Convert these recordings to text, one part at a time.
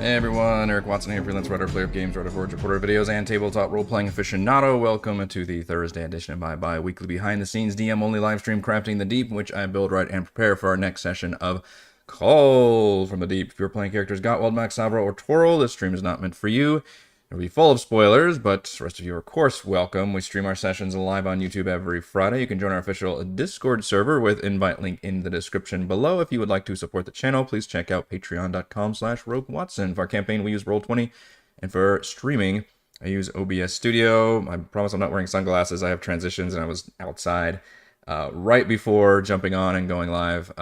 Hey everyone, Eric Watson here, freelance writer, player of games, writer, forge, reporter of videos, and tabletop role-playing aficionado. Welcome to the Thursday edition of my bi-weekly behind-the-scenes DM-only live stream, Crafting the Deep, in which I build, write, and prepare for our next session of Call from the Deep. If you're playing characters Gottwald, Max Sabra, or Toril, this stream is not meant for you. It'll be full of spoilers, but the rest of you are, of course, welcome. We stream our sessions live on YouTube every Friday. You can join our official Discord server with invite link in the description below. If you would like to support the channel, please check out patreon.com/RogueWatson. For our campaign, we use Roll20, and for streaming, I use OBS Studio. I promise I'm not wearing sunglasses. I have transitions, and I was outside right before jumping on and going live.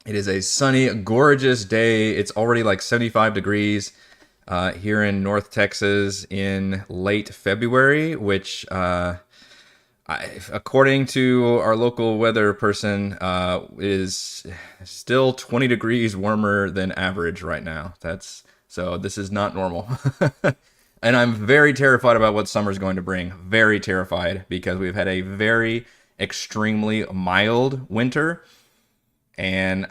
It is a sunny, gorgeous day. It's already like 75 degrees. Here in North Texas in late February, which, according to our local weather person, is still 20 degrees warmer than average right now. So this is not normal. And I'm very terrified about what summer's going to bring. Very terrified, because we've had a very extremely mild winter. And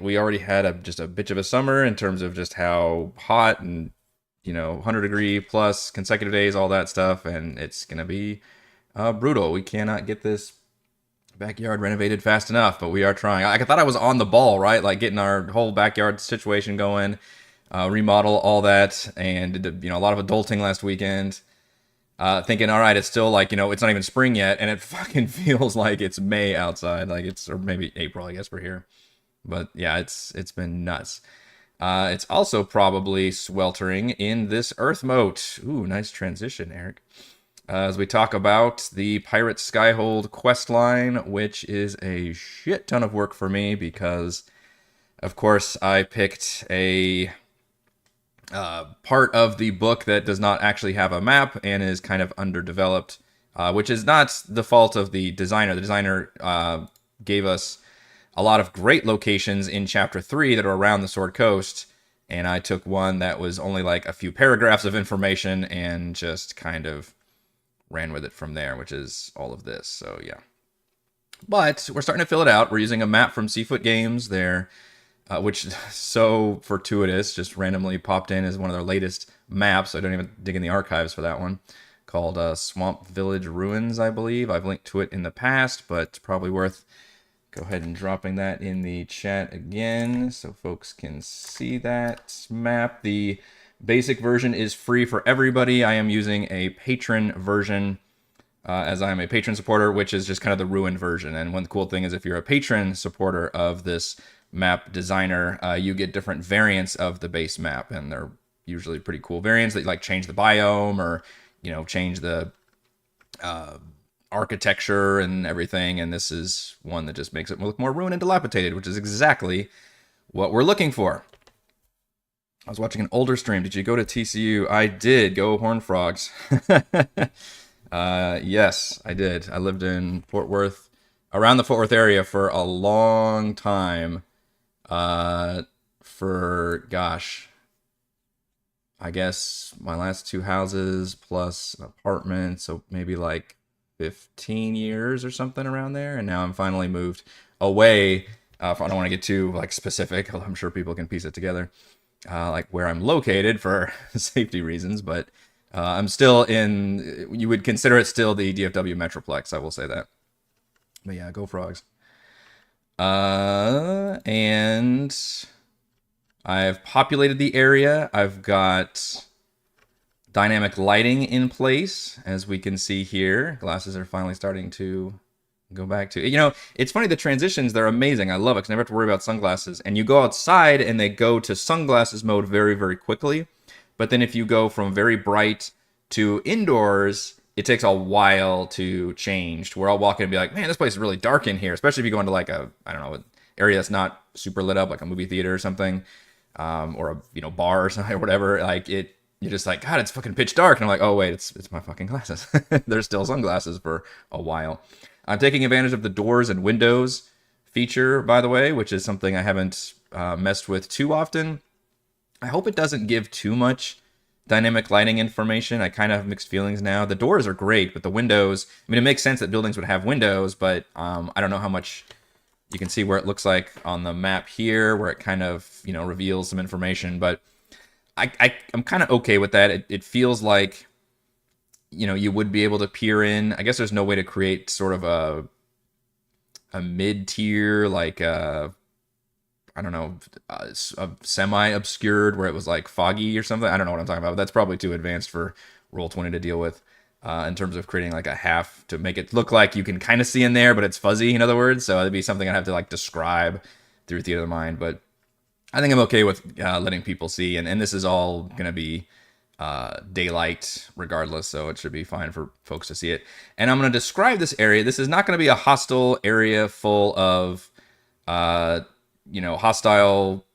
we already had just a bitch of a summer in terms of just how hot and, 100 degree plus consecutive days, all that stuff. And it's going to be brutal. We cannot get this backyard renovated fast enough, but we are trying. I thought I was on the ball, right? Like getting our whole backyard situation going, remodel all that, and did, a lot of adulting last weekend. Thinking, all right, it's still like, it's not even spring yet, and it fucking feels like it's May outside, or maybe April, I guess, for here. But yeah, it's been nuts. It's also probably sweltering in this Earth moat. Ooh, nice transition, Eric. As we talk about the Pirate Skyhold questline, which is a shit ton of work for me because, of course, I picked a part of the book that does not actually have a map and is kind of underdeveloped, which is not the fault of the designer. The designer gave us a lot of great locations in Chapter 3 that are around the Sword Coast, and I took one that was only like a few paragraphs of information and just kind of ran with it from there, which is all of this. So yeah. But we're starting to fill it out. We're using a map from Seafoot Games. Which is so fortuitous, just randomly popped in as one of their latest maps. I don't even dig in the archives for that one. Called Swamp Village Ruins, I believe. I've linked to it in the past, but it's probably worth go ahead and dropping that in the chat again so folks can see that map. The basic version is free for everybody. I am using a patron version as I am a patron supporter, which is just kind of the ruined version. And one cool thing is if you're a patron supporter of this map designer, you get different variants of the base map, and they're usually pretty cool variants that like change the biome or change the architecture and everything. And this is one that just makes it look more ruined and dilapidated, which is exactly what we're looking for. I was watching an older stream. Did you go to TCU? I did. Go Horned Frogs. Yes, I did. I lived in Fort Worth, around the Fort Worth area for a long time. For, gosh, I guess my last two houses plus an apartment, so maybe like 15 years or something around there. And now I'm finally moved away. I don't want to get too like specific, although I'm sure people can piece it together, like where I'm located for safety reasons, but I'm still you would consider it still the DFW Metroplex, I will say that. But yeah, go Frogs. And I've populated the area. I've got dynamic lighting in place, as we can see here. Glasses are finally starting to go back to, it's funny, the transitions, they're amazing. I love it because I never have to worry about sunglasses. And you go outside and they go to sunglasses mode very, very quickly. But then if you go from very bright to indoors, it takes a while to change. Where I'll walk in and be like, man, this place is really dark in here. Especially if you go into like an area that's not super lit up, like a movie theater or something, or a bar or something or whatever. Like you're just like, God, it's fucking pitch dark. And I'm like, oh wait, it's my fucking glasses. There's still sunglasses for a while. I'm taking advantage of the doors and windows feature, by the way, which is something I haven't messed with too often. I hope it doesn't give too much dynamic lighting information. I kind of have mixed feelings now. The doors are great, but the windows, it makes sense that buildings would have windows, but I don't know how much You can see where it looks like on the map here, where it kind of, reveals some information. But I'm kind of okay with that. It feels like, you would be able to peer in. I guess there's no way to create sort of a mid-tier, like, I don't know, a semi-obscured where it was like foggy or something. I don't know what I'm talking about, but that's probably too advanced for Roll20 to deal with in terms of creating like a half to make it look like you can kind of see in there, but it's fuzzy, in other words. So it'd be something I'd have to like describe through theater of the mind. But I think I'm okay with letting people see, and this is all going to be daylight regardless, so it should be fine for folks to see it. And I'm going to describe this area. This is not going to be a hostile area full of hostile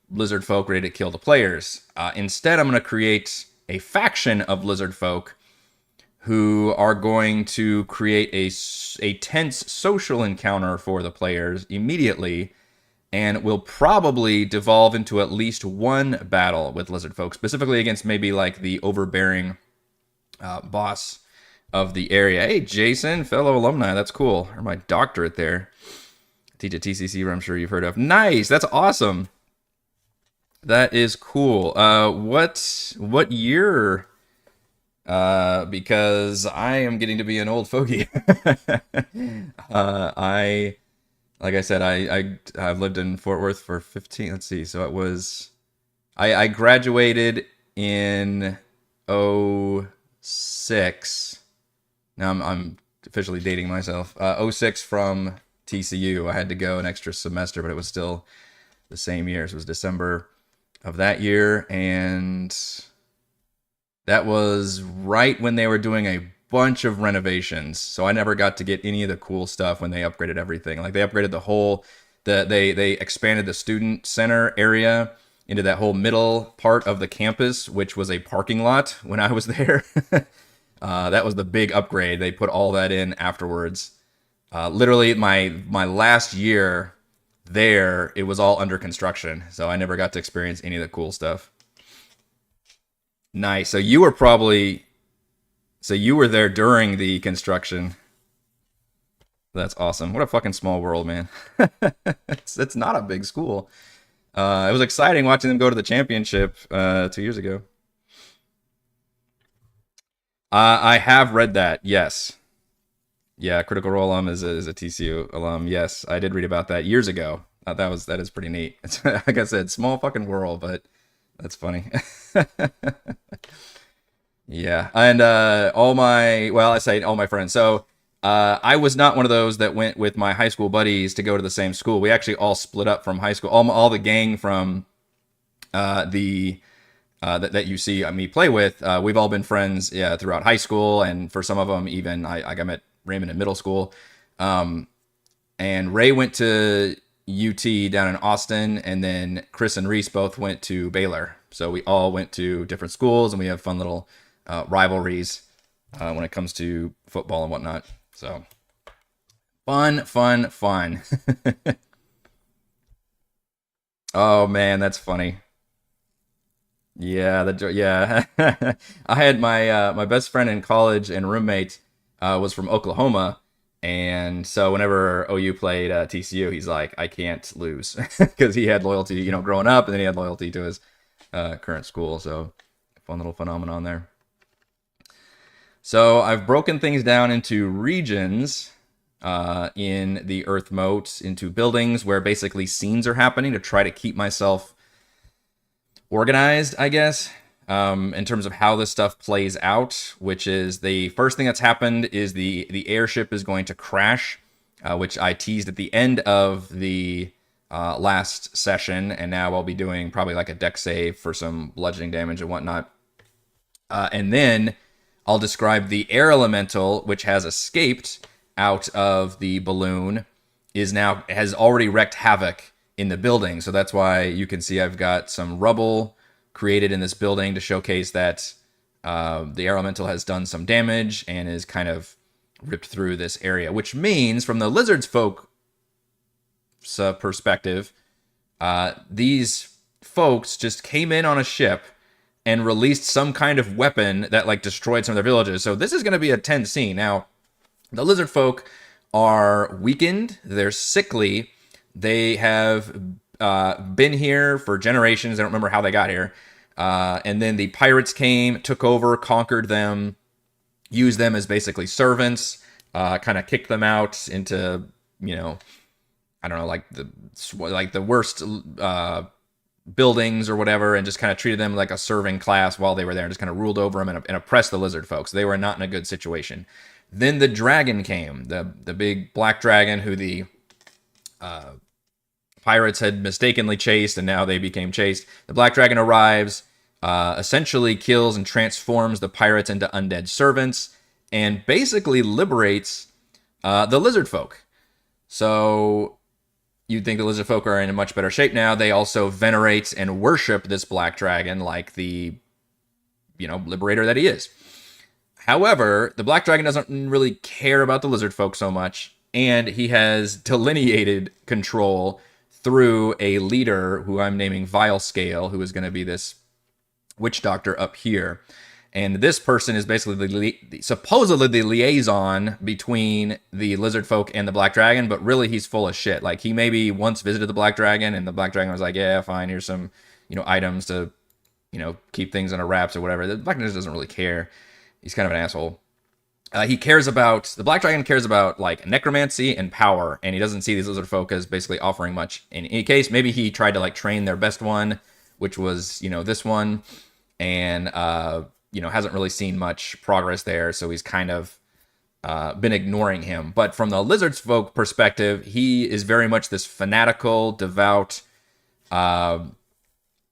lizard folk ready to kill the players. Instead, I'm going to create a faction of lizard folk who are going to create a tense social encounter for the players immediately, and will probably devolve into at least one battle with lizard folk, specifically against maybe like the overbearing boss of the area. Hey, Jason, fellow alumni, that's cool. Or my doctorate there. Teach at TCC, where I'm sure you've heard of. Nice, that's awesome. That is cool. What year? Because I am getting to be an old fogey. Like I said, I've lived in Fort Worth for 15. Let's see. So it was, I graduated in '06. Now I'm officially dating myself. '06 from TCU. I had to go an extra semester, but it was still the same year. So it was December of that year, and that was right when they were doing a bunch of renovations. So I never got to get any of the cool stuff when they upgraded everything. Like they upgraded the whole, they expanded the student center area into that whole middle part of the campus, which was a parking lot when I was there. That was the big upgrade. They put all that in afterwards. Literally my last year there, it was all under construction. So I never got to experience any of the cool stuff. Nice. So you were there during the construction. That's awesome. What a fucking small world, man. It's not a big school. It was exciting watching them go to the championship 2 years ago. I have read that. Yes. Yeah, Critical Role alum is a TCU alum. Yes, I did read about that years ago. That is pretty neat. It's, like I said, small fucking world, but that's funny. Yeah, and all my friends. So I was not one of those that went with my high school buddies to go to the same school. We actually all split up from high school. All the gang from that you see me play with, we've all been friends throughout high school, and for some of them, even I met Raymond in middle school. And Ray went to UT down in Austin, and then Chris and Reese both went to Baylor. So we all went to different schools, and we have fun little rivalries when it comes to football and whatnot. So fun. Oh man, that's funny. Yeah, yeah. I had my best friend in college and roommate was from Oklahoma, and so whenever OU played TCU, he's like, I can't lose, because he had loyalty, growing up, and then he had loyalty to his current school. So fun little phenomenon there. So I've broken things down into regions in the Earth moat, into buildings where basically scenes are happening to try to keep myself organized, I guess, in terms of how this stuff plays out, which is the first thing that's happened is the airship is going to crash, which I teased at the end of the last session, and now I'll be doing probably like a deck save for some bludgeoning damage and whatnot. And then I'll describe the air elemental, which has escaped out of the balloon, has already wreaked havoc in the building. So that's why you can see I've got some rubble created in this building to showcase that the air elemental has done some damage and is kind of ripped through this area, which means from the lizard's folk perspective, these folks just came in on a ship and released some kind of weapon that like destroyed some of their villages. So this is going to be a tense scene. Now, the lizard folk are weakened, they're sickly, They have been here for generations. I don't remember how they got here. And then the pirates came, took over, conquered them, used them as basically servants, kind of kicked them out into, you know, I don't know, like the worst buildings or whatever, and just kind of treated them like a serving class while they were there, and just kind of ruled over them and oppressed the lizard folks. They were not in a good situation. Then the dragon came, the big black dragon who the pirates had mistakenly chased, and now they became chased. The black dragon arrives, essentially kills and transforms the pirates into undead servants, and basically liberates the lizard folk. So you'd think the lizard folk are in a much better shape now. They also venerate and worship this black dragon like the, liberator that he is. However, the black dragon doesn't really care about the lizard folk so much, and he has delineated control through a leader who I'm naming Vile Scale, who is going to be this witch doctor up here. And this person is basically supposedly the liaison between the lizard folk and the black dragon, but really he's full of shit. Like, he maybe once visited the black dragon, and the black dragon was like, yeah, fine, here's some, items to, keep things under wraps or whatever. The black dragon doesn't really care. He's kind of an asshole. The black dragon cares about like necromancy and power, and he doesn't see these lizard folk as basically offering much. In any case, maybe he tried to like train their best one, which was, this one, and, hasn't really seen much progress there, so he's kind of been ignoring him. But from the lizard folk perspective, he is very much this fanatical, devout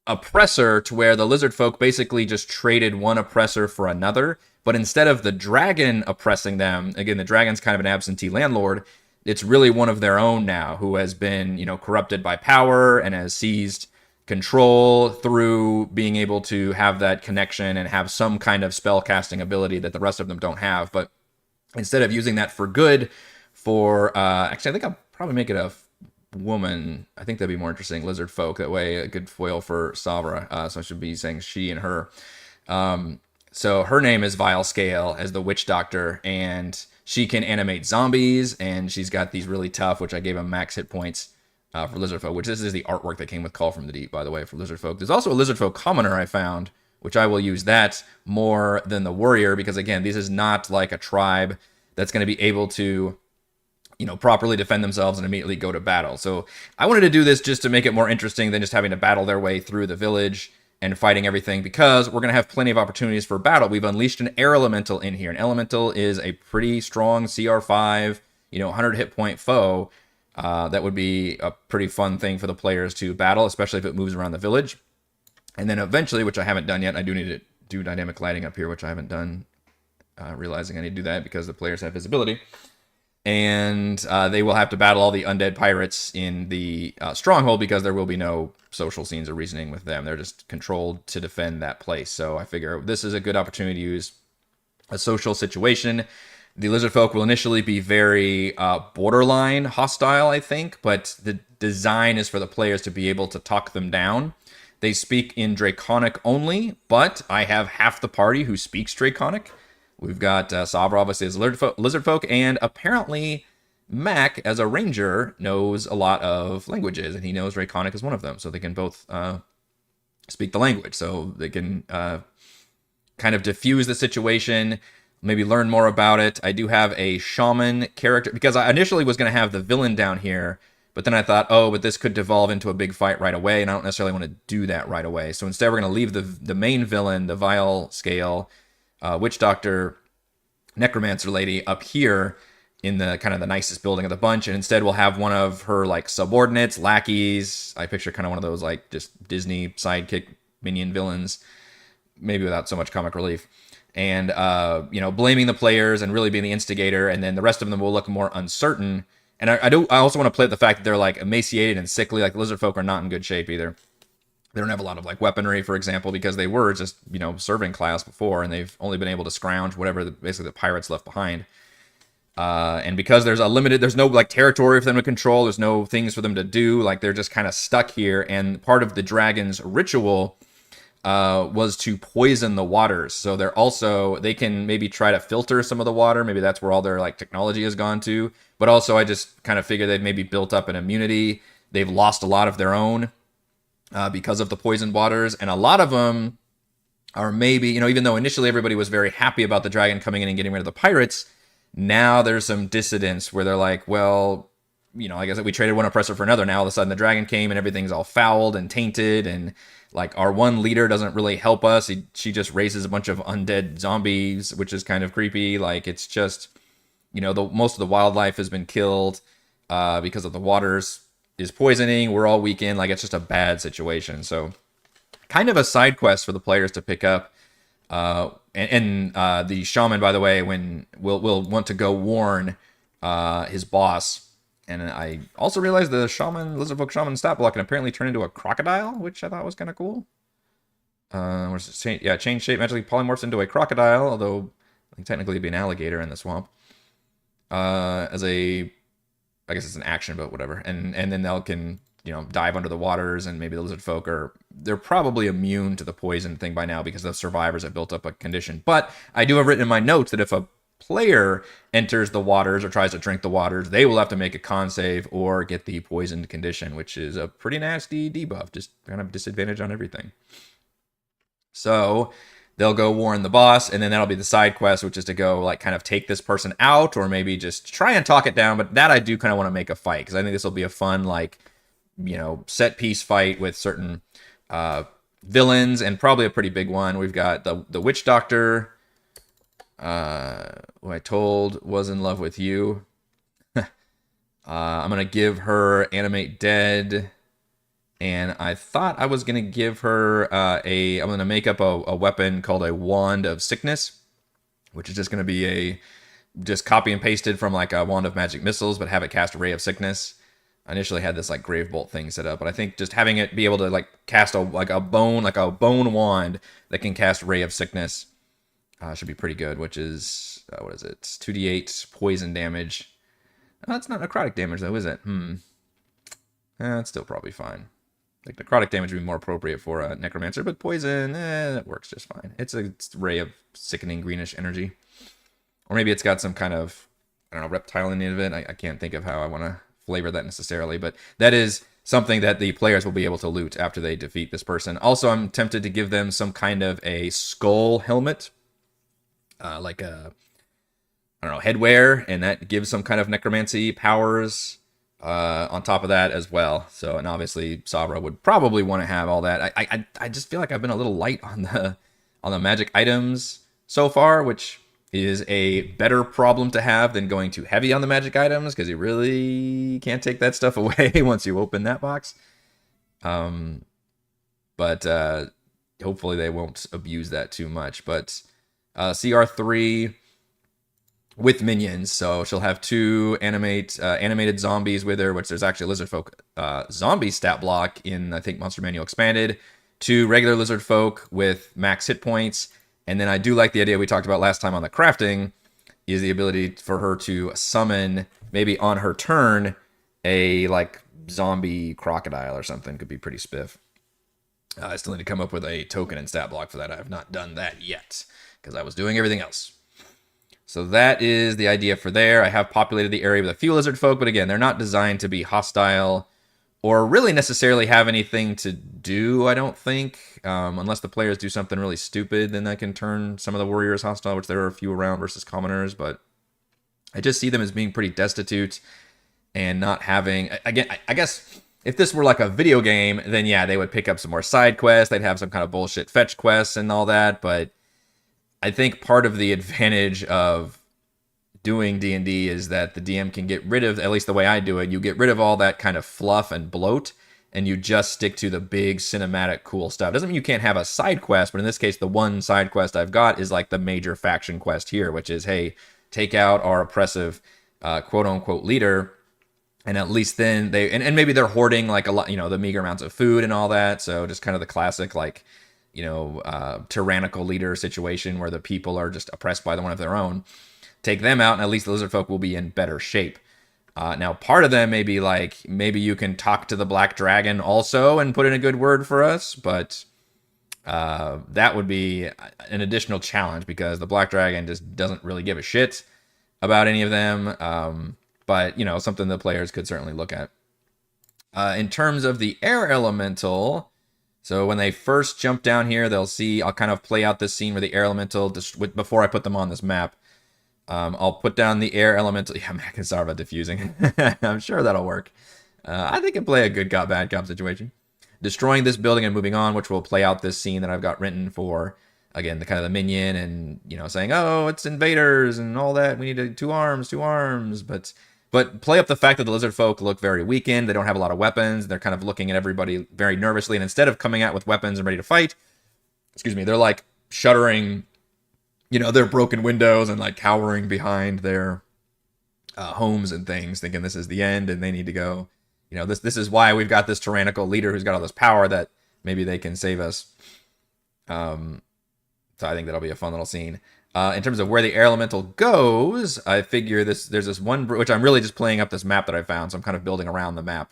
oppressor, to where the lizard folk basically just traded one oppressor for another. But instead of the dragon oppressing them, again, the dragon's kind of an absentee landlord, it's really one of their own now who has been, corrupted by power and has seized control through being able to have that connection and have some kind of spell casting ability that the rest of them don't have. But instead of using that for good, actually, I think I'll probably make it a woman. I think that'd be more interesting. Lizard folk. That way, a good foil for Savra. So I should be saying she and her. So her name is Vile Scale as the witch doctor, and she can animate zombies, and she's got these really tough, which I gave him max hit points for lizard folk, which this is the artwork that came with Call from the Deep, by the way, for lizard folk. There's also a lizard folk commoner I found, which I will use that more than the warrior, because again, this is not like a tribe that's going to be able to, properly defend themselves and immediately go to battle. So I wanted to do this just to make it more interesting than just having to battle their way through the village and fighting everything, because we're going to have plenty of opportunities for battle. We've unleashed an air elemental in here. An elemental is a pretty strong CR5, 100 hit point foe. That would be a pretty fun thing for the players to battle, especially if it moves around the village. And then eventually, which I haven't done yet, I do need to do dynamic lighting up here, which I haven't done, realizing I need to do that because the players have visibility. And they will have to battle all the undead pirates in the stronghold, because there will be no social scenes or reasoning with them. They're just controlled to defend that place. So I figure this is a good opportunity to use a social situation. The lizard folk will initially be very borderline hostile, I think, but the design is for the players to be able to talk them down. They speak in Draconic only, but I have half the party who speaks Draconic. We've got Sabra, obviously, as lizard folk, and apparently Mac, as a ranger, knows a lot of languages, and he knows Draconic is one of them, so they can both speak the language, so they can kind of diffuse the situation, maybe learn more about it. I do have a shaman character, because I initially was going to have the villain down here, but then I thought, but this could devolve into a big fight right away, and I don't necessarily want to do that right away. So instead, we're going to leave the main villain, the Vile Scale, witch doctor, necromancer lady, up here in the kind of the nicest building of the bunch, and instead we'll have one of her like subordinates, lackeys. I picture kind of one of those like just Disney sidekick minion villains, maybe without so much comic relief, and blaming the players and really being the instigator, and then the rest of them will look more uncertain. And I also want to play with the fact that they're like emaciated and sickly. Like, the lizard folk are not in good shape either. They don't have a lot of like weaponry, for example, because they were just, serving class before, and they've only been able to scrounge whatever basically the pirates left behind. And because there's no like territory for them to control, there's no things for them to do, like they're just kind of stuck here. And part of the dragon's ritual was to poison the waters. So they can maybe try to filter some of the water. Maybe that's where all their like technology has gone to. But also I just kind of figured they've maybe built up an immunity they've lost a lot of their own because of the poisoned waters, and a lot of them are maybe, even though initially everybody was very happy about the dragon coming in and getting rid of the pirates, now there's some dissidents where they're like, well, like I said, we traded one oppressor for another. Now all of a sudden the dragon came and everything's all fouled and tainted, and like our one leader doesn't really help us. She just raises a bunch of undead zombies, which is kind of creepy. Like it's just, most of the wildlife has been killed because of the waters is poisoning. We're all weakened. Like it's just a bad situation. So kind of a side quest for the players to pick up. And the shaman, by the way, when will want to go warn his boss. And I also realized the lizardfolk shaman stat block can apparently turn into a crocodile, which I thought was kind of cool. Change shape, magically polymorphs into a crocodile, although I think technically it'd be an alligator in the swamp. I guess it's an action, but whatever. And then they can dive under the waters, and maybe the lizard folk they're probably immune to the poison thing by now because the survivors have built up a condition. But I do have written in my notes that if a player enters the waters or tries to drink the waters, they will have to make a con save or get the poisoned condition, which is a pretty nasty debuff, just kind of disadvantage on everything. So they'll go warn the boss, and then that'll be the side quest, which is to go like kind of take this person out, or maybe just try and talk it down. But that I do kind of want to make a fight, because I think this will be a fun set piece fight with certain villains, and probably a pretty big one. We've got the witch doctor, who I told was in love with you. I'm gonna give her animate dead, and I thought I was gonna give her I'm gonna make up a weapon called a wand of sickness, which is just gonna be just copy and pasted from like a wand of magic missiles, but have it cast a ray of sickness. I initially had this like grave bolt thing set up, but I think just having it be able to like cast a bone wand that can cast ray of sickness should be pretty good. Which is what is it? It's 2d8 poison damage. Oh, that's not necrotic damage though, is it? That's still probably fine. Like necrotic damage would be more appropriate for a necromancer, but poison, that works just fine. It's a ray of sickening greenish energy, or maybe it's got some kind of reptile in the end of it. I can't think of how I want to flavor that necessarily, but that is something that the players will be able to loot after they defeat this person. Also, I'm tempted to give them some kind of a skull helmet, like a headwear, and that gives some kind of necromancy powers on top of that as well. So, and obviously Sabra would probably want to have all that. I just feel like I've been a little light on the magic items so far, which is a better problem to have than going too heavy on the magic items, because you really can't take that stuff away once you open that box. But hopefully they won't abuse that too much. But CR3 with minions, so she'll have 2 animated zombies with her, which there's actually a lizard folk zombie stat block in, I think, Monster Manual Expanded. 2 regular lizard folk with max hit points. And then I do like the idea we talked about last time on the crafting, is the ability for her to summon, maybe on her turn, a like zombie crocodile or something. Could be pretty spiff. I still need to come up with a token and stat block for that. I have not done that yet, because I was doing everything else. So that is the idea for there. I have populated the area with a few lizard folk, but again, they're not designed to be hostile or really necessarily have anything to do, I don't think. Unless the players do something really stupid, then that can turn some of the warriors hostile, which there are a few around versus commoners. But I just see them as being pretty destitute and not having... Again, I guess if this were like a video game, then yeah, they would pick up some more side quests. They'd have some kind of bullshit fetch quests and all that. But I think part of the advantage of doing D&D is that the DM can get rid of, at least the way I do it, you get rid of all that kind of fluff and bloat, and you just stick to the big cinematic cool stuff. Doesn't mean you can't have a side quest, but in this case, the one side quest I've got is like the major faction quest here, which is, hey, take out our oppressive quote-unquote leader, and at least then they, and maybe they're hoarding like a lot, the meager amounts of food and all that, so just kind of the classic, like, tyrannical leader situation where the people are just oppressed by the one of their own. Take them out, and at least the lizard folk will be in better shape. Now, part of them may be like, maybe you can talk to the black dragon also and put in a good word for us, but that would be an additional challenge, because the black dragon just doesn't really give a shit about any of them. But, something the players could certainly look at. In terms of the air elemental, so when they first jump down here, they'll see, I'll kind of play out this scene where the air elemental, before I put them on this map, I'll put down the air elemental. Yeah, Makasarva diffusing. I'm sure that'll work. I think it play a good cop, bad cop situation. Destroying this building and moving on, which will play out this scene that I've got written for, again, the kind of the minion and, saying, oh, it's invaders and all that. We need two arms. But play up the fact that the lizard folk look very weakened. They don't have a lot of weapons. They're kind of looking at everybody very nervously. And instead of coming out with weapons and ready to fight, they're like shuddering, their broken windows and like cowering behind their homes and things, thinking this is the end and they need to go. This is why we've got this tyrannical leader who's got all this power that maybe they can save us. So I think that'll be a fun little scene. In terms of where the air elemental goes, I figure there's this one, which I'm really just playing up this map that I found, so I'm kind of building around the map.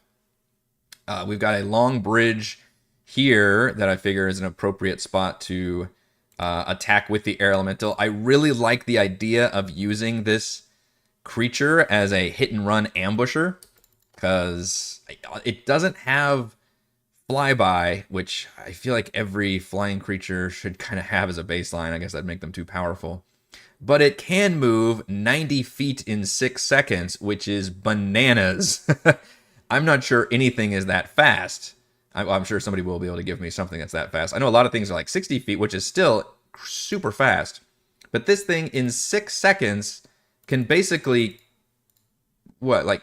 We've got a long bridge here that I figure is an appropriate spot to attack with the air elemental. I really like the idea of using this creature as a hit and run ambusher, because it doesn't have flyby, which I feel like every flying creature should kind of have as a baseline. I guess that'd make them too powerful. But it can move 90 feet in 6 seconds, which is bananas. I'm not sure anything is that fast. I'm sure somebody will be able to give me something that's that fast. I know a lot of things are like 60 feet, which is still super fast. But this thing in 6 seconds can basically,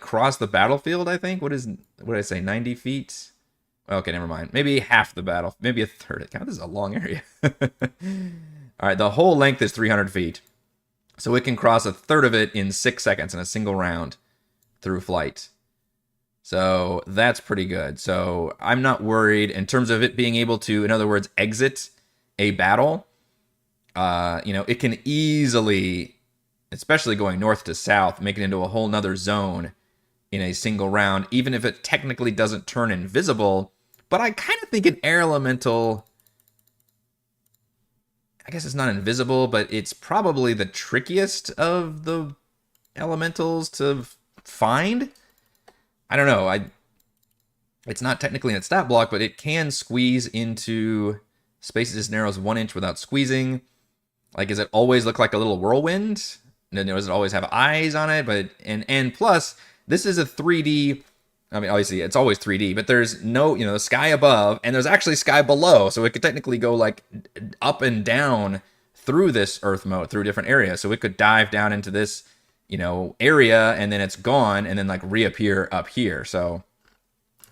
cross the battlefield, I think? What did I say, 90 feet? Okay, never mind. Maybe half the battle. Maybe a third. God, this is a long area. All right, the whole length is 300 feet. So it can cross a third of it in 6 seconds in a single round through flight. So that's pretty good. So I'm not worried in terms of it being able to, in other words, exit a battle. It can easily, especially going north to south, make it into a whole nother zone in a single round, even if it technically doesn't turn invisible. But I kind of think an air elemental, I guess it's not invisible, but it's probably the trickiest of the elementals to find. I don't know. It's not technically in its stat block, but it can squeeze into spaces as narrow as 1 inch without squeezing. Like, does it always look like a little whirlwind? Does it always have eyes on it? But and plus, this is a 3D. I mean, obviously, it's always 3D, but there's no, the sky above, and there's actually sky below. So it could technically go, like, up and down through this Earth mode, through different areas. So it could dive down into this, area, and then it's gone, and then, like, reappear up here. So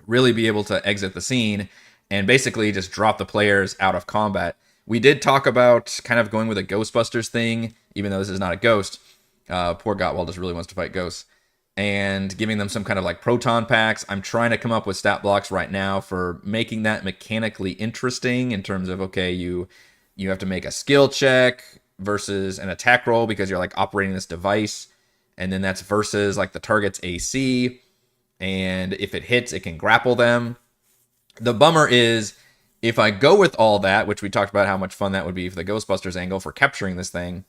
really be able to exit the scene and basically just drop the players out of combat. We did talk about kind of going with a Ghostbusters thing, even though this is not a ghost. Poor Gottwald just really wants to fight ghosts. And giving them some kind of like proton packs. I'm trying to come up with stat blocks right now for making that mechanically interesting in terms of, okay, you have to make a skill check versus an attack roll because you're like operating this device. And then that's versus like the target's AC. And if it hits, it can grapple them. The bummer is if I go with all that, which we talked about how much fun that would be for the Ghostbusters angle for capturing this thing,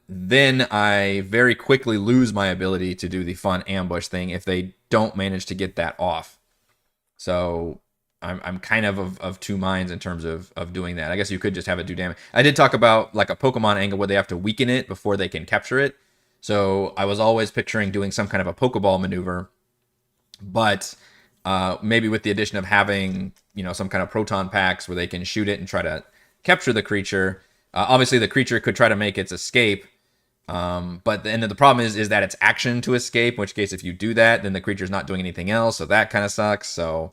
then I very quickly lose my ability to do the fun ambush thing if they don't manage to get that off. So I'm kind of two minds in terms of doing that. I guess you could just have it do damage. I did talk about like a Pokemon angle where they have to weaken it before they can capture it. So I was always picturing doing some kind of a Pokeball maneuver, but maybe with the addition of having, some kind of proton packs where they can shoot it and try to capture the creature. Obviously, the creature could try to make its escape, but the problem is that it's action to escape, in which case if you do that, then the creature's not doing anything else, so that kind of sucks. So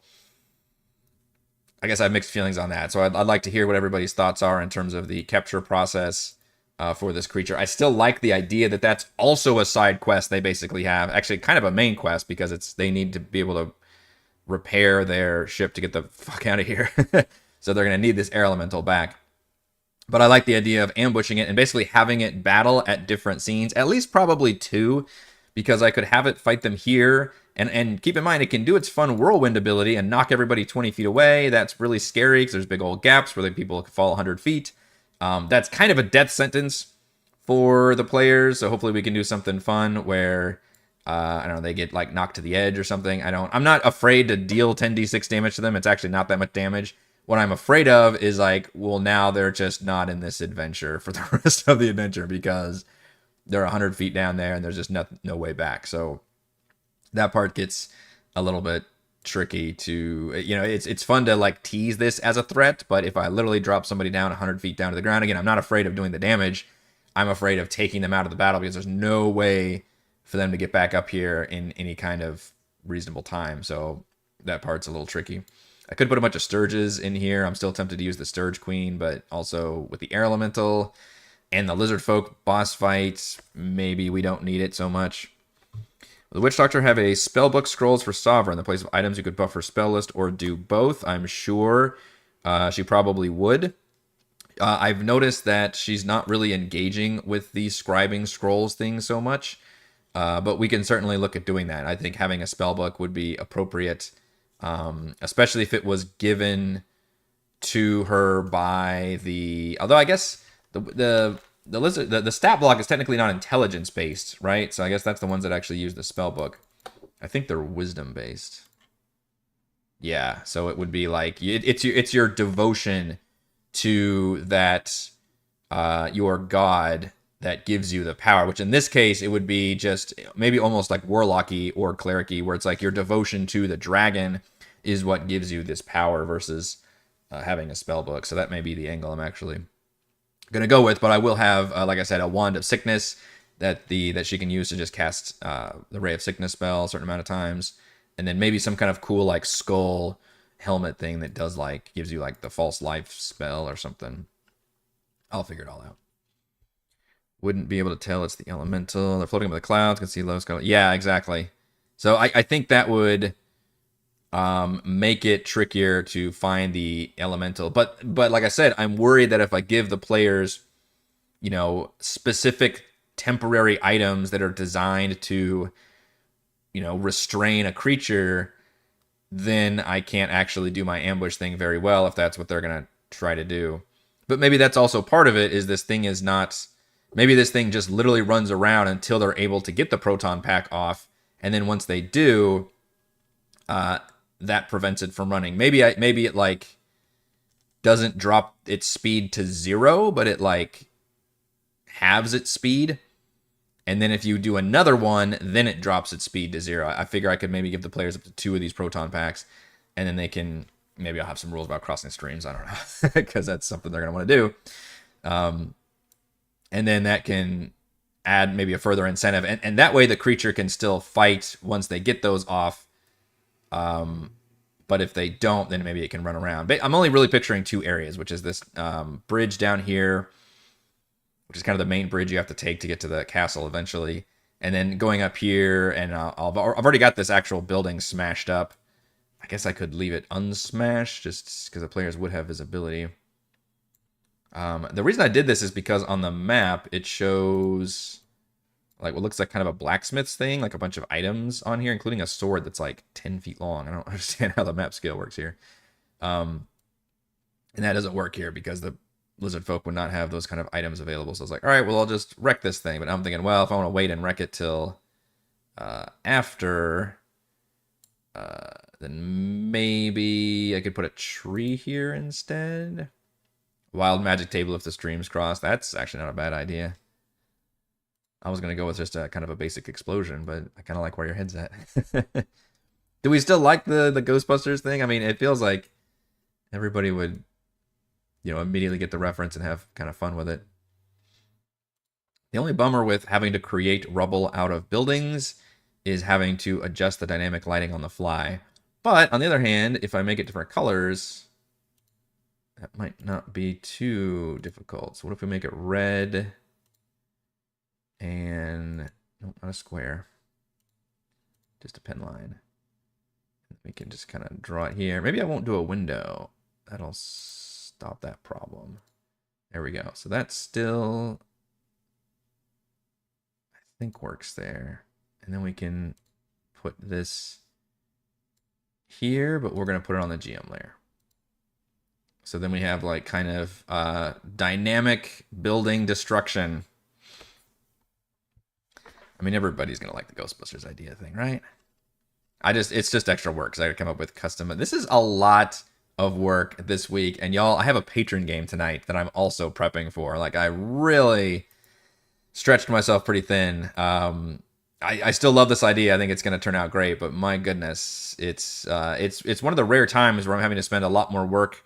I guess I have mixed feelings on that. So I'd like to hear what everybody's thoughts are in terms of the capture process for this creature. I still like the idea that that's also a side quest they basically have. Actually, kind of a main quest because they need to be able to repair their ship to get the fuck out of here. So they're going to need this air elemental back. But I like the idea of ambushing it and basically having it battle at different scenes, at least probably 2, because I could have it fight them here. And keep in mind, it can do its fun whirlwind ability and knock everybody 20 feet away. That's really scary because there's big old gaps where people can fall 100 feet. That's kind of a death sentence for the players. So hopefully we can do something fun where I don't know, they get like knocked to the edge or something. I'm not afraid to deal 10d6 damage to them. It's actually not that much damage. What I'm afraid of is like, well, now they're just not in this adventure for the rest of the adventure because they're 100 feet down there and there's just no way back. So that part gets a little bit tricky to, it's fun to like tease this as a threat, but if I literally drop somebody down 100 feet down to the ground, again, I'm not afraid of doing the damage. I'm afraid of taking them out of the battle because there's no way for them to get back up here in any kind of reasonable time. So that part's a little tricky. I could put a bunch of Sturges in here. I'm still tempted to use the Sturge Queen, but also with the Air Elemental and the Lizard Folk boss fight, maybe we don't need it so much. Will the Witch Doctor have a spellbook scrolls for Sovereign, the place of items you could buff her spell list, or do both? I'm sure she probably would. I've noticed that she's not really engaging with the scribing scrolls thing so much, but we can certainly look at doing that. I think having a spellbook would be appropriate, especially if it was given to her by the... Although I guess the lizard, the stat block is technically not intelligence based, right? So I guess that's the ones that actually use the spellbook. I think they're wisdom based. Yeah, so it would be like it's your devotion to that your god that gives you the power, which in this case it would be just maybe almost like warlocky or clericy, where it's like your devotion to the dragon is what gives you this power versus having a spell book. So that may be the angle I'm actually gonna go with, but I will have like I said, a wand of sickness that she can use to just cast the ray of sickness spell a certain amount of times, and then maybe some kind of cool like skull helmet thing that does like gives you like the false life spell or something. I'll figure it all out. Wouldn't be able to tell it's the elemental. They're floating over the clouds. Can see low sky. Yeah, exactly. So I think that would make it trickier to find the elemental. But like I said, I'm worried that if I give the players, specific temporary items that are designed to, restrain a creature, then I can't actually do my ambush thing very well if that's what they're going to try to do. But maybe that's also part of it, is this thing is not... Maybe this thing just literally runs around until they're able to get the proton pack off, and then once they do, that prevents it from running. Maybe it like doesn't drop its speed to 0, but it like halves its speed. And then if you do another one, then it drops its speed to 0. I figure I could maybe give the players up to 2 of these proton packs, and then they can... Maybe I'll have some rules about crossing streams. I don't know, because that's something they're going to want to do. And then that can add maybe a further incentive. And that way the creature can still fight once they get those off. But if they don't, then maybe it can run around. But I'm only really picturing 2 areas, which is this bridge down here, which is kind of the main bridge you have to take to get to the castle eventually. And then going up here, and I've already got this actual building smashed up. I guess I could leave it unsmashed just because the players would have visibility. The reason I did this is because on the map, it shows like what looks like kind of a blacksmith's thing, like a bunch of items on here, including a sword that's like 10 feet long. I don't understand how the map scale works here. And that doesn't work here because the lizard folk would not have those kind of items available. So I was like, all right, well, I'll just wreck this thing. But I'm thinking, well, if I want to wait and wreck it till after, then maybe I could put a tree here instead. Wild magic table if the streams cross. That's actually not a bad idea. I was going to go with just a kind of a basic explosion, but I kind of like where your head's at. Do we still like the Ghostbusters thing? I mean, it feels like everybody would, immediately get the reference and have kind of fun with it. The only bummer with having to create rubble out of buildings is having to adjust the dynamic lighting on the fly. But on the other hand, if I make it different colors... That might not be too difficult. So what if we make it red and... No, not a square. Just a pen line. We can just kind of draw it here. Maybe I won't do a window. That'll stop that problem. There we go. So that still, I think, works there. And then we can put this here, but we're going to put it on the GM layer. So then we have like kind of dynamic building destruction. I mean, everybody's gonna like the Ghostbusters idea thing, right? It's just extra work because I gotta come up with custom. This is a lot of work this week, and y'all, I have a patron game tonight that I'm also prepping for. Like, I really stretched myself pretty thin. I still love this idea. I think it's going to turn out great, but my goodness, it's one of the rare times where I'm having to spend a lot more work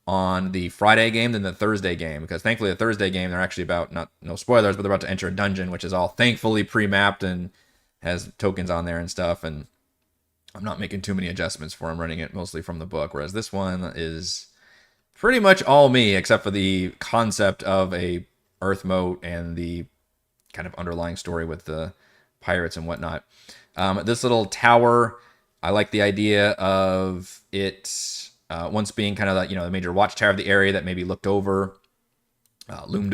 on the Friday game than the Thursday game, because thankfully the Thursday game, they're actually about, not no spoilers, but they're about to enter a dungeon, which is all thankfully pre-mapped and has tokens on there and stuff, and I'm not making too many adjustments for them, running it mostly from the book, whereas this one is pretty much all me, except for the concept of a Earth moat and the kind of underlying story with the pirates and whatnot. This little tower, I like the idea of it once being kind of the, the major watchtower of the area that maybe loomed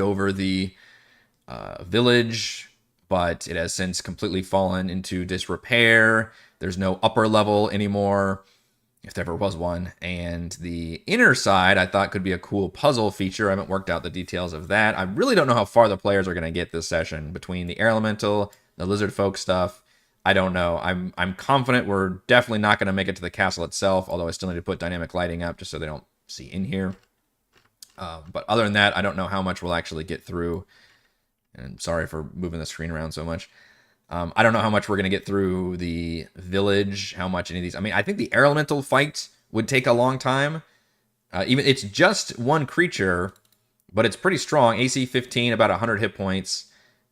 over the village, but it has since completely fallen into disrepair. There's no upper level anymore, if there ever was one. And the inner side, I thought, could be a cool puzzle feature. I haven't worked out the details of that. I really don't know how far the players are going to get this session between the air elemental, the lizard folk stuff. I don't know. I'm confident we're definitely not going to make it to the castle itself, although I still need to put dynamic lighting up just so they don't see in here. But other than that, I don't know how much we'll actually get through. And sorry for moving the screen around so much. I don't know how much we're going to get through the village, how much any of these... I mean, I think the air elemental fight would take a long time. Even it's just one creature, but it's pretty strong. AC 15, about 100 hit points.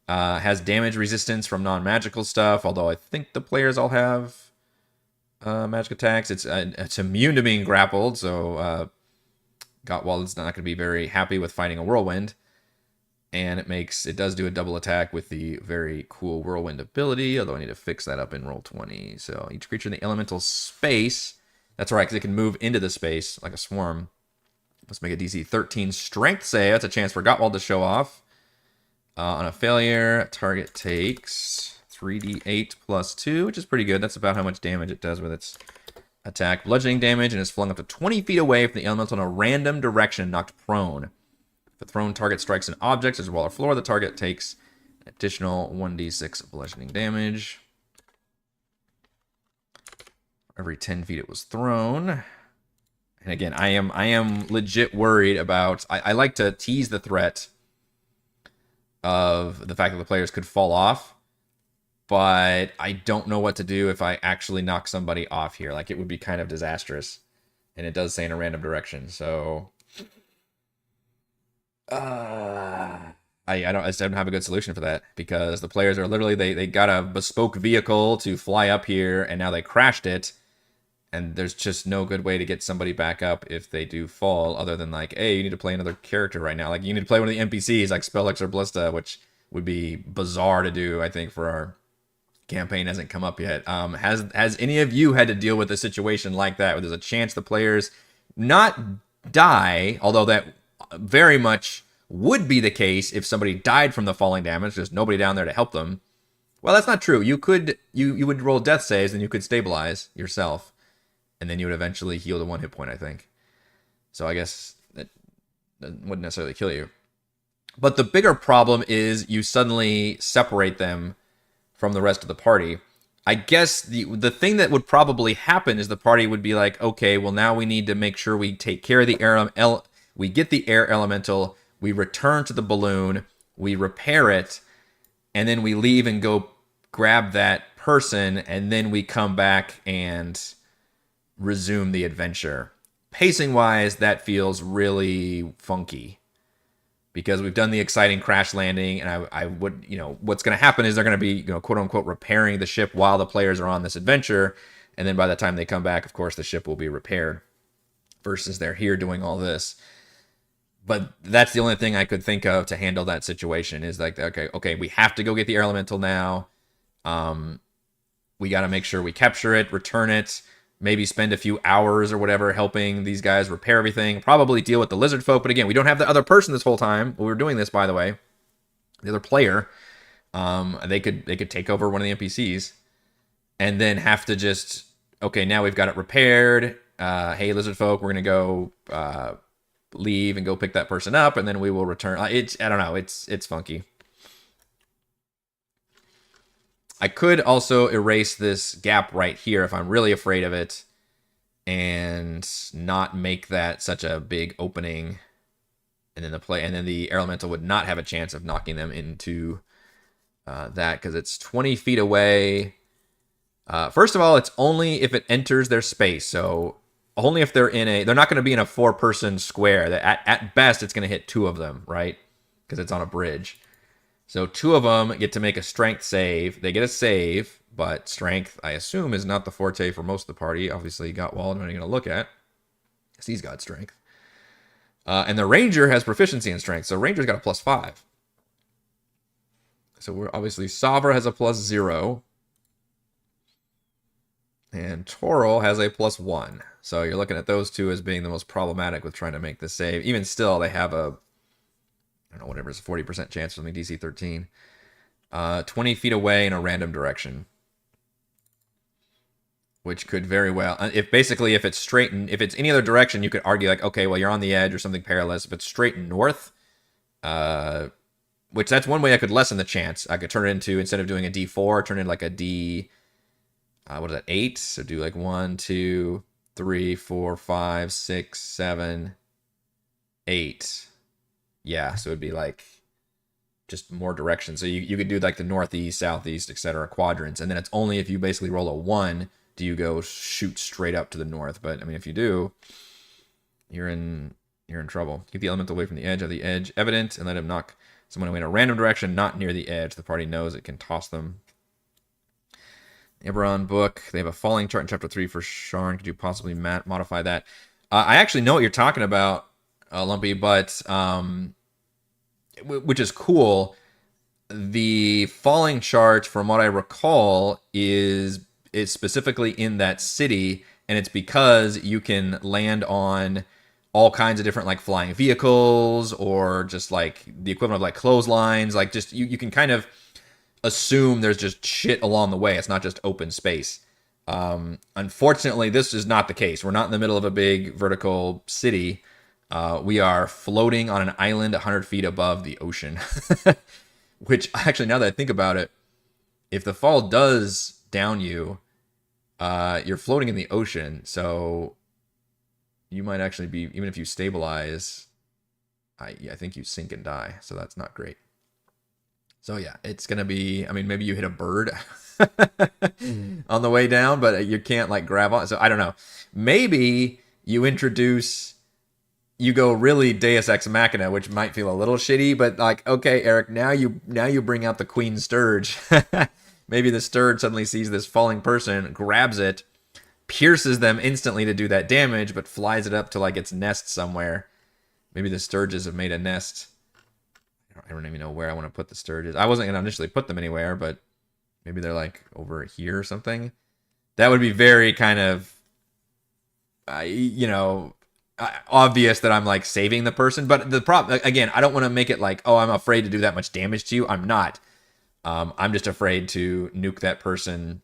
Has damage resistance from non-magical stuff, although I think the players all have magic attacks. It's immune to being grappled, so Gottwald's not going to be very happy with fighting a whirlwind. And it does do a double attack with the very cool whirlwind ability, although I need to fix that up in roll 20. So each creature in the elemental space, that's right, because it can move into the space like a swarm. Let's make a DC 13 strength save. That's a chance for Gottwald to show off. On a failure, target takes 3d8 plus 2, which is pretty good. That's about how much damage it does with its attack. Bludgeoning damage, and is flung up to 20 feet away from the elemental in a random direction, knocked prone. If the thrown target strikes an object, as wall or floor, the target takes an additional 1d6 bludgeoning damage. Every 10 feet it was thrown. And again, I am legit worried about... I like to tease the threat of the fact that the players could fall off, but I don't know what to do if I actually knock somebody off here. Like, it would be kind of disastrous. And it does say in a random direction, so... I just don't have a good solution for that, because the players are literally, they got a bespoke vehicle to fly up here, and now they crashed it, and there's just no good way to get somebody back up if they do fall, other than like, hey, you need to play another character right now. Like, you need to play one of the NPCs, like Spellix or Ballista, which would be bizarre to do, I think, for our campaign. Hasn't come up yet. Has any of you had to deal with a situation like that, where there's a chance the players not die, although that very much would be the case if somebody died from the falling damage? There's nobody down there to help them. Well, that's not true. You would roll death saves, and you could stabilize yourself, and then you would eventually heal to 1 hit point, I think. So I guess that wouldn't necessarily kill you. But the bigger problem is you suddenly separate them from the rest of the party. I guess the thing that would probably happen is the party would be like, okay, well, now we need to make sure we take care of the we get the air elemental, we return to the balloon, we repair it, and then we leave and go grab that person, and then we come back and resume the adventure. Pacing-wise, that feels really funky, because we've done the exciting crash landing, and I would, what's going to happen is they're going to be, quote-unquote, repairing the ship while the players are on this adventure, and then by the time they come back, of course, the ship will be repaired, versus they're here doing all this. But that's the only thing I could think of to handle that situation, is like, okay, we have to go get the air elemental now. We got to make sure we capture it, return it, maybe spend a few hours or whatever helping these guys repair everything, probably deal with the lizard folk. But again, we don't have the other person this whole time. We were doing this, by the way. The other player, they could take over one of the NPCs and then have to just, okay, now we've got it repaired. Hey, lizard folk, we're going to go... leave and go pick that person up, and then we will return. I don't know. It's funky. I could also erase this gap right here if I'm really afraid of it and not make that such a big opening. And then the air elemental would not have a chance of knocking them into that because it's 20 feet away. First of all, it's only if it enters their space. So only if they're not going to be in a 4-person square. That at best, it's going to hit 2 of them, right? Because it's on a bridge. So 2 of them get to make a strength save. They get a save, but strength, I assume, is not the forte for most of the party. Obviously, Gottwald, I'm not going to look at, because he's got strength. And the ranger has proficiency in strength, so ranger's got a +5. So we're obviously Savra has a +0. And Toril has a +1. So you're looking at those 2 as being the most problematic with trying to make this save. Even still, they have a, I don't know, whatever, it's a 40% chance for something DC 13. 20 feet away in a random direction. Which could very well, if it's straight, if it's any other direction, you could argue like, okay, well, you're on the edge or something perilous. If it's straight north, which that's one way I could lessen the chance. I could turn it into, instead of doing a D4, turn it like a D, what is that, 8? So do like 1, 2, 3, 4, 5, 6, 7, 8. Yeah, so it'd be like just more directions. So you could do like the northeast, southeast, etc. quadrants, and then it's only if you basically roll a 1 do you go shoot straight up to the north. But I mean, if you do, you're in trouble. Keep the elemental away from the edge. Have the edge evident, and let him knock someone away in a random direction, not near the edge. The party knows it can toss them. Eberron book. They have a falling chart in chapter 3 for Sharn. Could you possibly modify that? I actually know what you're talking about, Lumpy, but which is cool. The falling chart, from what I recall, is specifically in that city, and it's because you can land on all kinds of different like flying vehicles or just like the equivalent of like clotheslines. Like just you can kind of assume there's just shit along the way. It's not just open space. Unfortunately, this is not the case. We're not in the middle of a big vertical city. We are floating on an island 100 feet above the ocean. Which actually, now that I think about it, if the fall does down you, you're floating in the ocean, so you might actually be, even if you stabilize, I think you sink and die, so that's not great. So yeah, it's gonna be, I mean, maybe you hit a bird on the way down, but you can't like grab on. So I don't know. Maybe you go really Deus Ex Machina, which might feel a little shitty, but like, okay, Eric, now you bring out the Queen Sturge. Maybe the Sturge suddenly sees this falling person, grabs it, pierces them instantly to do that damage, but flies it up to like its nest somewhere. Maybe the Sturges have made a nest. I don't even know where I want to put the Sturges. I wasn't going to initially put them anywhere, but maybe they're like over here or something. That would be very kind of, obvious that I'm like saving the person. But the problem, again, I don't want to make it like, oh, I'm afraid to do that much damage to you. I'm not. I'm just afraid to nuke that person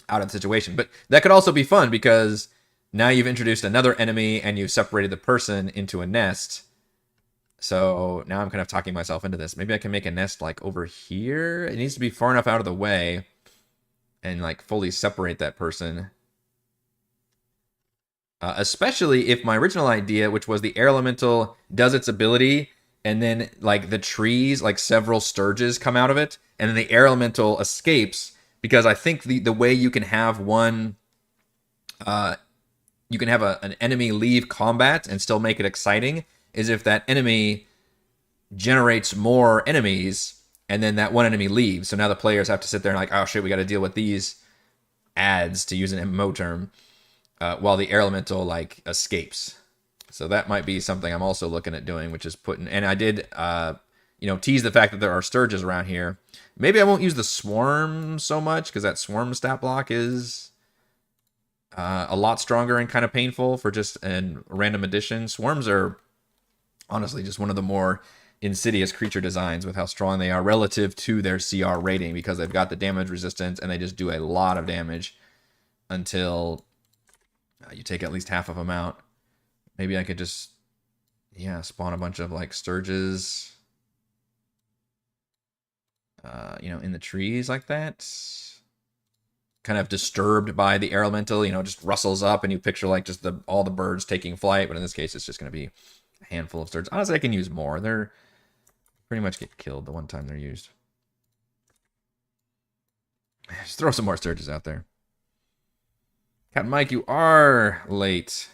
out of the situation. But that could also be fun because now you've introduced another enemy and you've separated the person into a nest. So now I'm kind of talking myself into this. Maybe I can make a nest like over here. It needs to be far enough out of the way and like fully separate that person. Especially if my original idea, which was the air elemental does its ability, and then like the trees, like several Sturges come out of it, and then the air elemental escapes, because I think the way you can have one, you can have an enemy leave combat and still make it exciting, is if that enemy generates more enemies, and then that one enemy leaves. So now the players have to sit there and like, oh shit, we got to deal with these ads, to use an MMO term, while the air elemental like escapes. So that might be something I'm also looking at doing, which is putting, and I did, tease the fact that there are Sturges around here. Maybe I won't use the Swarm so much, because that Swarm stat block is a lot stronger and kind of painful for just a random addition. Swarms are honestly just one of the more insidious creature designs with how strong they are relative to their CR rating, because they've got the damage resistance and they just do a lot of damage until you take at least half of them out. Maybe I could just, spawn a bunch of like Sturges. in the trees like that. Kind of disturbed by the air elemental, just rustles up and you picture like just all the birds taking flight. But in this case, it's just going to be a handful of sturges. Honestly, I can use more. They're pretty much get killed the one time they're used. Just throw some more sturges out there. Captain Mike, you are late.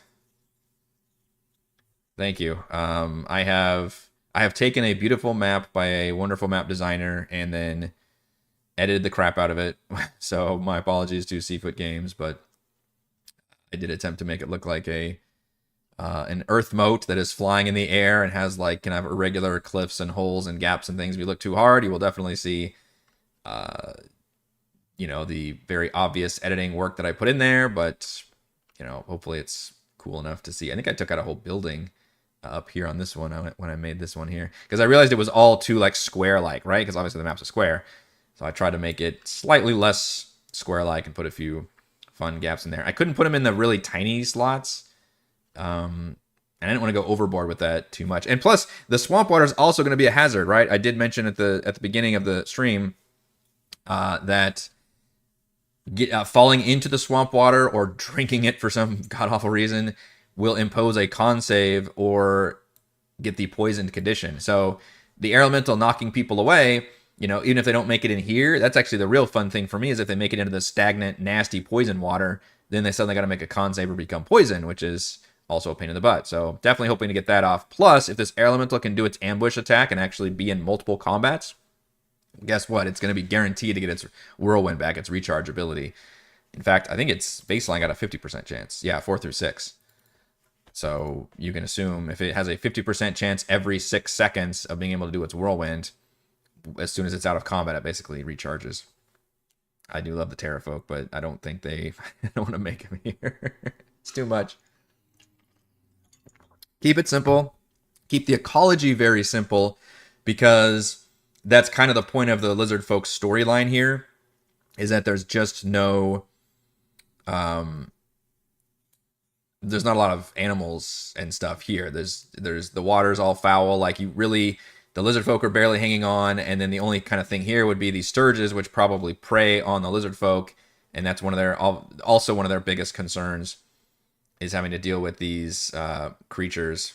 Thank you. I have taken a beautiful map by a wonderful map designer and then edited the crap out of it. So my apologies to Seafoot Games, but I did attempt to make it look like an earth moat that is flying in the air and has like kind of irregular cliffs and holes and gaps and things. If you look too hard, you will definitely see the very obvious editing work that I put in there, but hopefully it's cool enough to see. I think I took out a whole building up here on this one when I made this one here, because I realized it was all too like square-like, right? Because obviously the map's a square, so I tried to make it slightly less square-like and put a few fun gaps in there. I couldn't put them in the really tiny slots, and I didn't want to go overboard with that too much. And plus, the swamp water is also going to be a hazard, right? I did mention at the beginning of the stream that falling into the swamp water or drinking it for some god-awful reason will impose a con save or get the poisoned condition. So the air elemental knocking people away, even if they don't make it in here, that's actually the real fun thing for me, is if they make it into the stagnant, nasty poison water, then they suddenly got to make a con save or become poison, which is also a pain in the butt. So definitely hoping to get that off. Plus, if this air elemental can do its ambush attack and actually be in multiple combats, guess what? It's going to be guaranteed to get its whirlwind back, its recharge ability. In fact, I think its baseline got a 50% chance. Yeah, 4 through 6. So you can assume if it has a 50% chance every 6 seconds of being able to do its whirlwind, as soon as it's out of combat, it basically recharges. I do love the Terrafolk, but I don't think I don't want to make them here. It's too much. Keep it simple. Keep the ecology very simple, because that's kind of the point of the lizard folk storyline here, is that there's just no there's not a lot of animals and stuff here. There's the water's all foul, like the lizard folk are barely hanging on, and then the only kind of thing here would be these sturges, which probably prey on the lizard folk, and that's one of their biggest concerns, is having to deal with these creatures.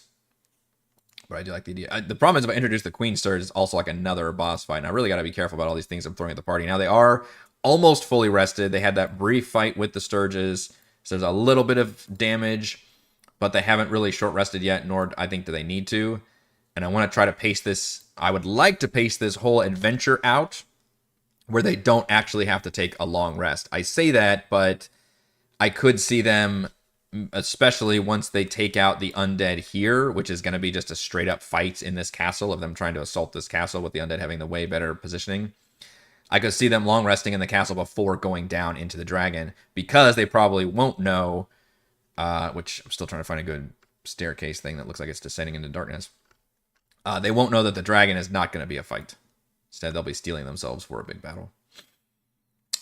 But I do like the idea. The problem is if I introduce the Queen Sturge, it's also like another boss fight. And I really got to be careful about all these things I'm throwing at the party. Now, they are almost fully rested. They had that brief fight with the Sturges, so there's a little bit of damage, but they haven't really short rested yet, nor I think do they need to. And I want to try to pace this. I would like to pace this whole adventure out where they don't actually have to take a long rest. I say that, but I could see them, especially once they take out the undead here, which is going to be just a straight up fight in this castle of them trying to assault this castle with the undead having the way better positioning. I could see them long resting in the castle before going down into the dragon, because they probably won't know, which I'm still trying to find a good staircase thing that looks like it's descending into darkness. They won't know that the dragon is not going to be a fight. Instead, they'll be stealing themselves for a big battle.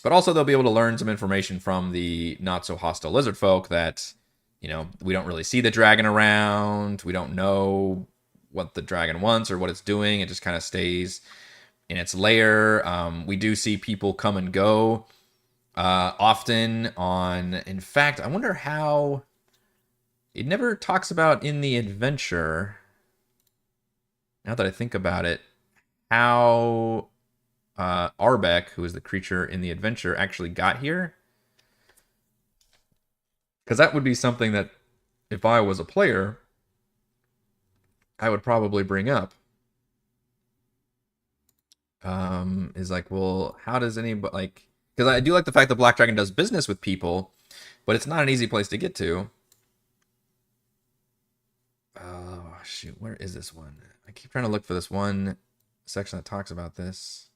But also, they'll be able to learn some information from the not-so-hostile lizard folk that, we don't really see the dragon around. We don't know what the dragon wants or what it's doing. It just kind of stays in its lair. We do see people come and go often on... In fact, I wonder how... It never talks about in the adventure, now that I think about it, how Arbeck, who is the creature in the adventure, actually got here. Because that would be something that, if I was a player, I would probably bring up. Is like, well, how does anybody, like... Because I do like the fact that Black Dragon does business with people, but it's not an easy place to get to. Oh, shoot. Where is this one? I keep trying to look for this one section that talks about this.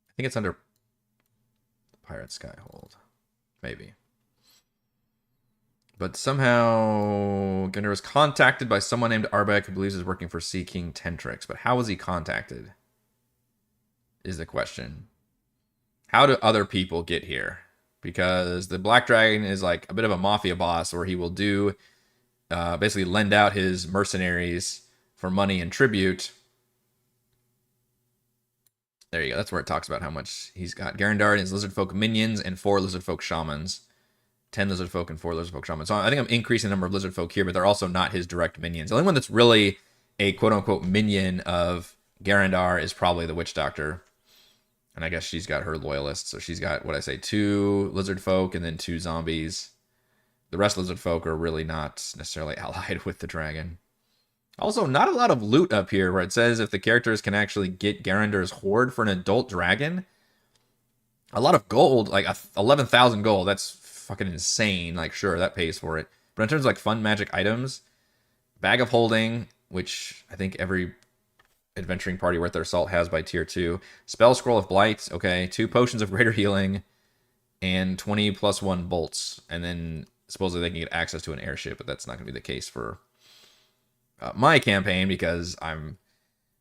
I think it's under Pirate Skyhold. Maybe. But somehow Gunnar was contacted by someone named Arbeck who believes is working for Sea King Tentrix. But how was he contacted? Is the question. How do other people get here? Because the Black Dragon is like a bit of a mafia boss, where he will do basically lend out his mercenaries for money and tribute. There you go. That's where it talks about how much he's got. Garandar and his lizard folk minions and 4 lizard folk shamans. 10 lizard folk and 4 lizard folk shamans. So I think I'm increasing the number of lizard folk here, but they're also not his direct minions. The only one that's really a quote unquote minion of Garandar is probably the witch doctor. And I guess she's got her loyalists. So she's got, what I say, 2 lizard folk and then 2 zombies. The rest of lizard folk are really not necessarily allied with the dragon. Also, not a lot of loot up here where it says if the characters can actually get Garandar's horde for an adult dragon. A lot of gold, like 11,000 gold. That's fucking insane. Like, sure, that pays for it. But in terms of like fun magic items, Bag of Holding, which I think every adventuring party worth their salt has by tier 2. Spell Scroll of Blight, okay. 2 potions of greater healing, and 20 plus 1 bolts. And then supposedly they can get access to an airship, but that's not going to be the case for my campaign because I'm,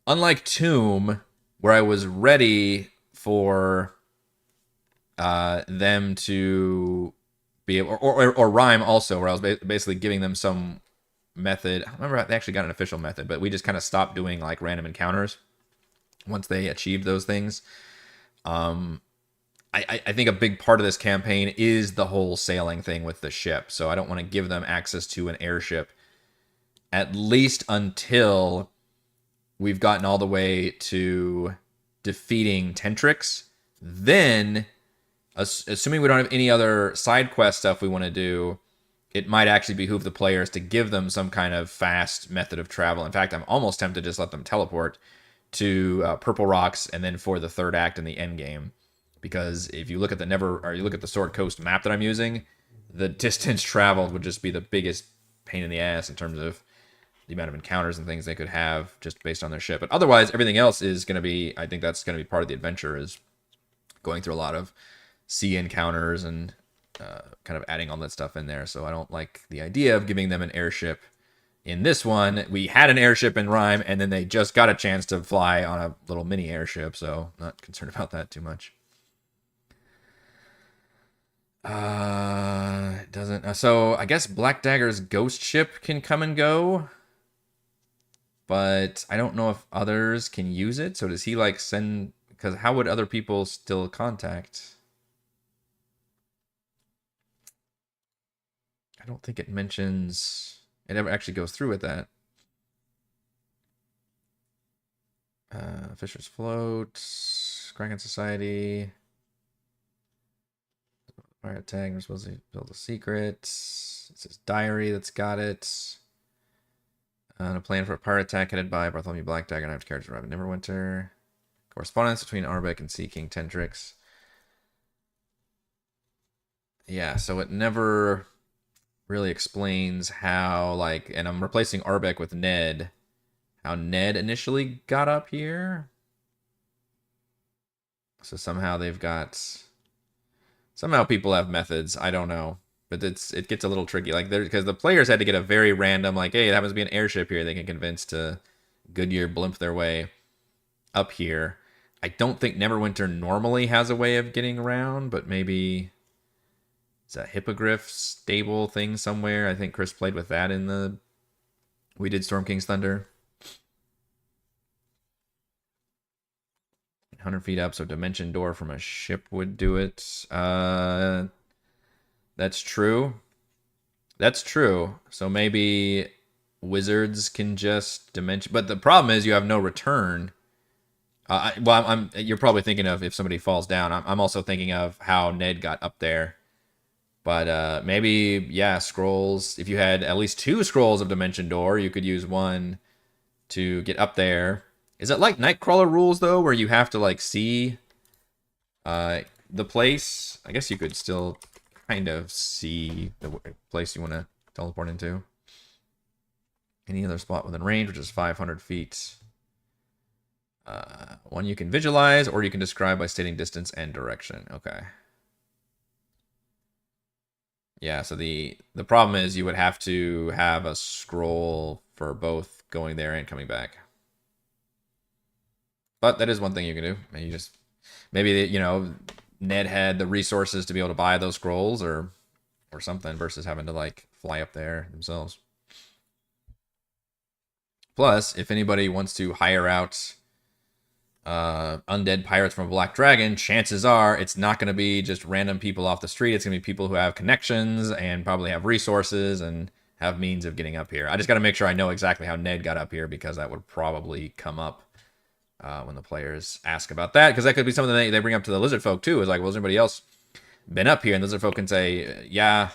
unlike Tomb, where I was ready for them to be able, or Rhyme also, where I was basically giving them some method. I remember they actually got an official method, but we just kind of stopped doing like random encounters once they achieved those things. I think a big part of this campaign is the whole sailing thing with the ship, so I don't want to give them access to an airship at least until we've gotten all the way to defeating Tentrix. Then, assuming we don't have any other side quest stuff we want to do, it might actually behoove the players to give them some kind of fast method of travel. In fact, I'm almost tempted to just let them teleport to Purple Rocks and then for the third act in the end game. Because if you look at the Sword Coast map that I'm using, the distance traveled would just be the biggest pain in the ass in terms of the amount of encounters and things they could have just based on their ship. But otherwise, everything else is going to be, I think that's going to be part of the adventure, is going through a lot of sea encounters and kind of adding all that stuff in there. So I don't like the idea of giving them an airship in this one. We had an airship in Rhyme, and then they just got a chance to fly on a little mini airship, so not concerned about that too much. It doesn't. So I guess Black Dagger's ghost ship can come and go, but I don't know if others can use it. So does he like send? Because how would other people still contact? I don't think it mentions. It ever actually goes through with that. Fisher's Float, Kraken Society. Pirate tag, we're supposed to build a secret. It says diary that's got it. And a plan for a pirate attack headed by Bartholomew Blackdagger and I have to carry to arrive in Neverwinter. Correspondence between Arbeck and Sea King Tentrix. Yeah, so it never really explains how, like, and I'm replacing Arbeck with Ned. How Ned initially got up here. So somehow they've got... Somehow people have methods. I don't know. But it gets a little tricky. Like, because the players had to get a very random, like, hey, it happens to be an airship here. They can convince to Goodyear blimp their way up here. I don't think Neverwinter normally has a way of getting around, but maybe it's a hippogriff stable thing somewhere. I think Chris played with that in the... We did Storm King's Thunder. 100 feet up, so Dimension Door from a ship would do it. That's true. That's true. So maybe wizards can just dimension... But the problem is you have no return. You're probably thinking of if somebody falls down. I'm also thinking of how Ned got up there. But maybe, yeah, scrolls. If you had at least 2 scrolls of Dimension Door, you could use one to get up there. Is it like Nightcrawler rules, though, where you have to, like, see the place? I guess you could still kind of see the place you want to teleport into. Any other spot within range, which is 500 feet. One you can visualize, or you can describe by stating distance and direction. Okay. Yeah, so the problem is you would have to have a scroll for both going there and coming back. But that is one thing you can do. Maybe you know, Ned had the resources to be able to buy those scrolls or something versus having to like fly up there themselves. Plus, if anybody wants to hire out undead pirates from a black dragon, chances are it's not going to be just random people off the street. It's going to be people who have connections and probably have resources and have means of getting up here. I just got to make sure I know exactly how Ned got up here, because that would probably come up when the players ask about that, because that could be something they bring up to the lizard folk too. Is like, well, has anybody else been up here? And the lizard folk can say, yeah,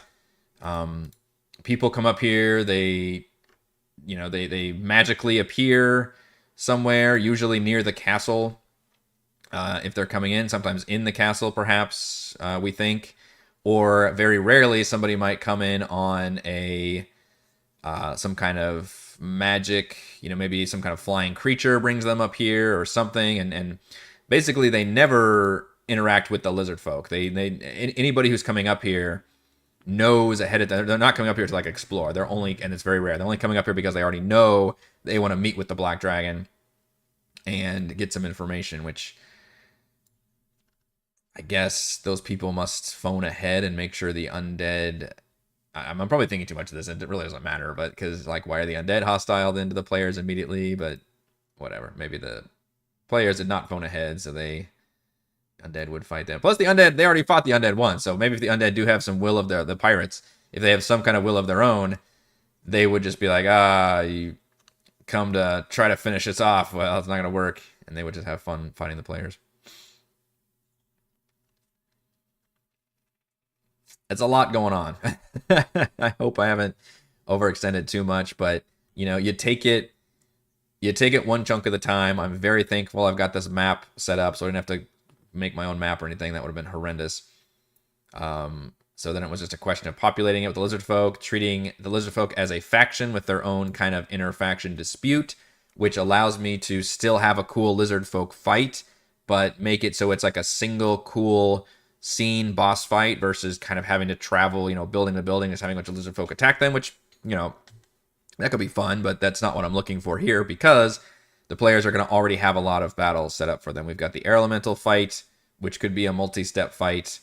people come up here. They magically appear somewhere, usually near the castle. If they're coming in, sometimes in the castle, perhaps, we think. Or very rarely, somebody might come in on a some kind of magic, maybe some kind of flying creature brings them up here or something. And basically, they never interact with the lizard folk. Anybody who's coming up here knows ahead of time. They're not coming up here to like explore. And it's very rare. They're only coming up here because they already know they want to meet with the black dragon and get some information, which I guess those people must phone ahead and make sure the undead. I'm probably thinking too much of this, and it really doesn't matter, but because, like, why are the undead hostile then to the players immediately? But whatever. Maybe the players did not phone ahead, so undead would fight them. Plus, the undead, they already fought the undead once, so maybe if the undead do have some will of the pirates, if they have some kind of will of their own, they would just be like, you come to try to finish this off. Well, it's not going to work, and they would just have fun fighting the players. It's a lot going on. I hope I haven't overextended too much, but you take it one chunk at a time. I'm very thankful I've got this map set up, so I didn't have to make my own map or anything. That would have been horrendous. So then it was just a question of populating it with the lizard folk, treating the lizard folk as a faction with their own kind of inner faction dispute, which allows me to still have a cool lizard folk fight, but make it so it's like a single cool scene boss fight versus kind of having to travel, building to building, just having a bunch of lizard folk attack them, which, that could be fun, but that's not what I'm looking for here, because the players are going to already have a lot of battles set up for them. We've got the air elemental fight, which could be a multi-step fight.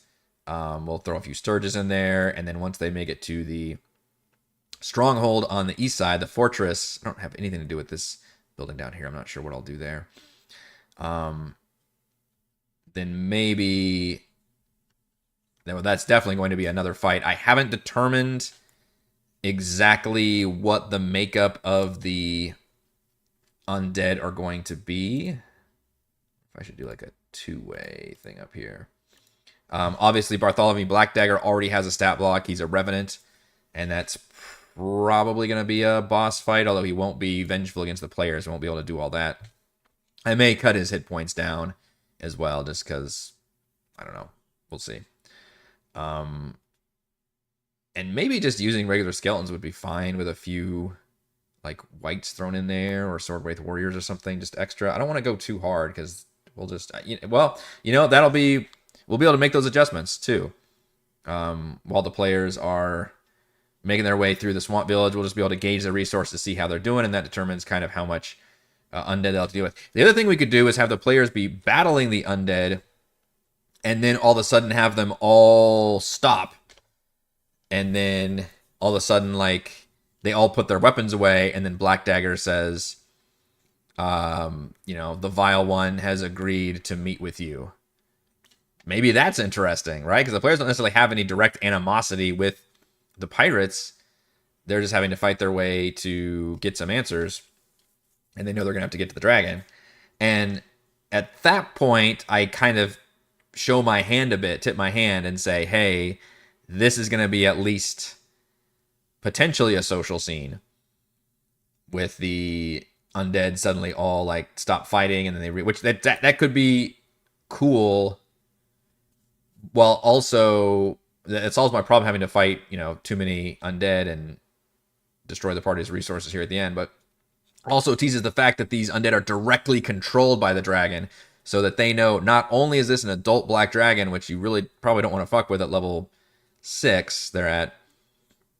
We'll throw a few Sturges in there, and then once they make it to the stronghold on the east side, the fortress, I don't have anything to do with this building down here. I'm not sure what I'll do there. Then maybe that's definitely going to be another fight. I haven't determined exactly what the makeup of the undead are going to be. If I should do like a two-way thing up here. Obviously, Bartholomew Blackdagger already has a stat block. He's a Revenant, and that's probably going to be a boss fight, although he won't be vengeful against the players. Won't be able to do all that. I may cut his hit points down as well, just because, I don't know. We'll see. And maybe just using regular skeletons would be fine with a few like wights thrown in there or swordwraith warriors or something, just extra. I don't want to go too hard because we'll just we'll be able to make those adjustments too. While the players are making their way through the swamp village, we'll just be able to gauge the resources, see how they're doing, and that determines kind of how much undead they'll have to deal with. The other thing we could do is have the players be battling the undead, and then all of a sudden have them all stop. And then all of a sudden, like, they all put their weapons away, and then Blackdagger says, the Vile One has agreed to meet with you. Maybe that's interesting, right? Because the players don't necessarily have any direct animosity with the pirates. They're just having to fight their way to get some answers. And they know they're going to have to get to the dragon. And at that point, I kind of show my hand a bit, tip my hand, and say, hey, this is going to be at least potentially a social scene with the undead suddenly all like stop fighting, and then which that could be cool. While also it solves my problem having to fight too many undead and destroy the party's resources here at the end, but also teases the fact that these undead are directly controlled by the dragon, so that they know not only is this an adult black dragon, which you really probably don't want to fuck with at level 6 they're at,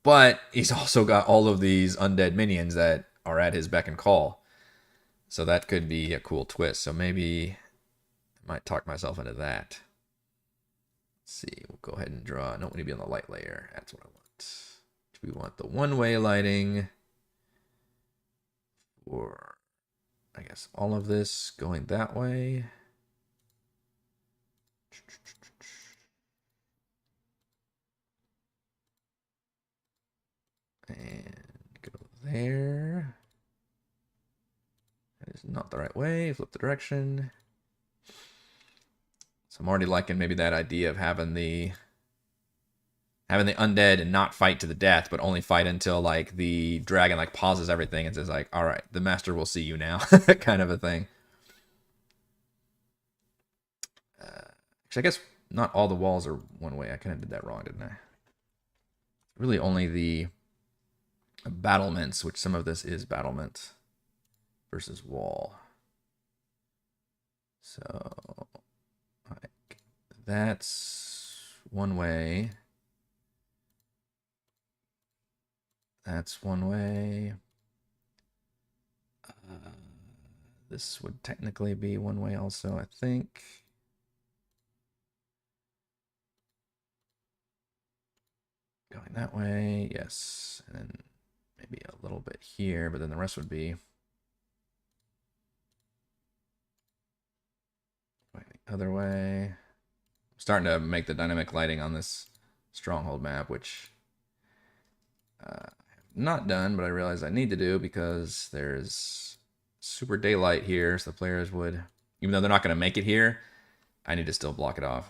but he's also got all of these undead minions that are at his beck and call. So that could be a cool twist. So maybe I might talk myself into that. Let's see. We'll go ahead and draw. I don't want to be on the light layer. That's what I want. We want the one-way lighting for I guess all of this going that way. And go there. That is not the right way. Flip the direction. So I'm already liking maybe that idea of having the undead and not fight to the death, but only fight until like the dragon like pauses everything and says like, all right, the master will see you now, kind of a thing. Actually, I guess not all the walls are one way. I kind of did that wrong, didn't I? Really only the battlements, which some of this is battlement versus wall. So like that's one way. That's one way. This would technically be one way also, I think. Going that way, yes. And then maybe a little bit here, but then the rest would be going the other way. I'm starting to make the dynamic lighting on this stronghold map, which I have not done, but I realize I need to do because there's super daylight here, so the players would, even though they're not going to make it here, I need to still block it off.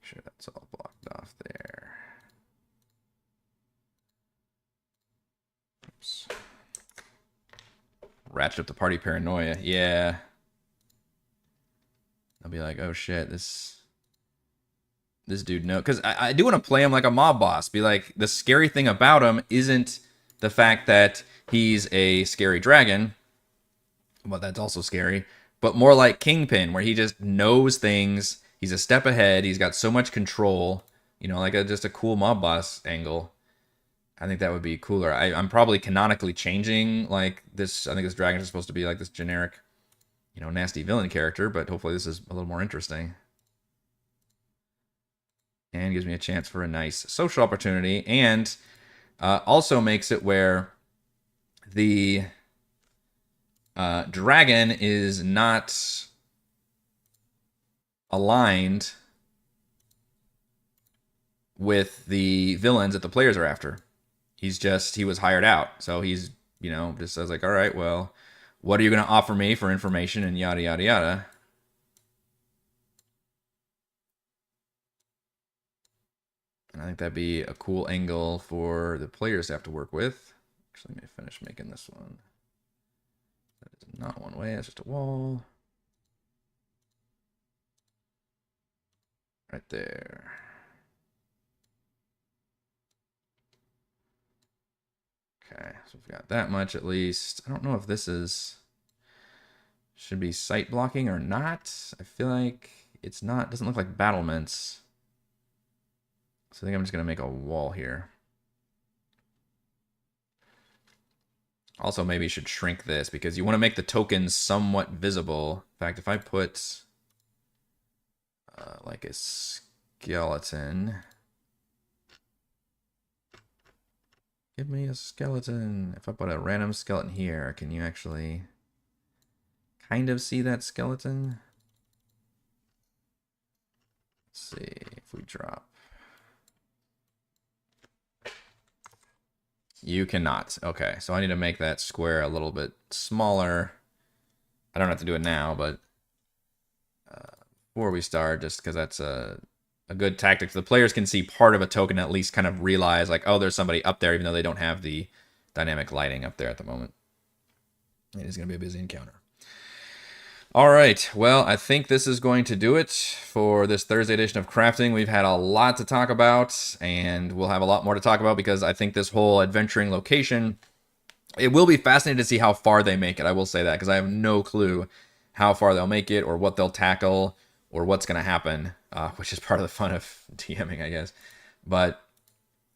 Make sure that's all blocked off there. Oops. Ratchet up the party paranoia. Yeah. I'll be like, oh shit, this dude knows. Because I do want to play him like a mob boss. Be like, the scary thing about him isn't the fact that he's a scary dragon. Well, that's also scary. But more like Kingpin, where he just knows things. He's a step ahead. He's got so much control. You know, like just a cool mob boss angle. I think that would be cooler. I'm probably canonically changing like this. I think this dragon is supposed to be like this generic, you know, nasty villain character. But hopefully this is a little more interesting. And gives me a chance for a nice social opportunity. And also makes it where the dragon is not aligned with the villains that the players are after. He was hired out. So he's, you know, just says like, all right, well, what are you going to offer me for information and yada, yada, yada. And I think that'd be a cool angle for the players to have to work with. Actually, let me finish making this one. That is not one way, it's just a wall. Right there. Okay, so we've got that much at least. I don't know if this should be sight blocking or not. I feel like it's not. Doesn't look like battlements. So I think I'm just going to make a wall here. Also, maybe you should shrink this because you want to make the tokens somewhat visible. In fact, if I put like a skeleton. Give me a skeleton. If I put a random skeleton here, can you actually kind of see that skeleton? Let's see if we drop. You cannot. Okay, so I need to make that square a little bit smaller. I don't have to do it now, but before we start, just because that's a good tactic. The players can see part of a token, at least kind of realize like, oh, there's somebody up there, even though they don't have the dynamic lighting up there at the moment. It is going to be a busy encounter. All right, well, I think this is going to do it for this Thursday edition of Crafting. We've had a lot to talk about, and we'll have a lot more to talk about because I think this whole adventuring location, it will be fascinating to see how far they make it. I will say that because I have no clue how far they'll make it or what they'll tackle or what's going to happen, which is part of the fun of DMing, I guess. But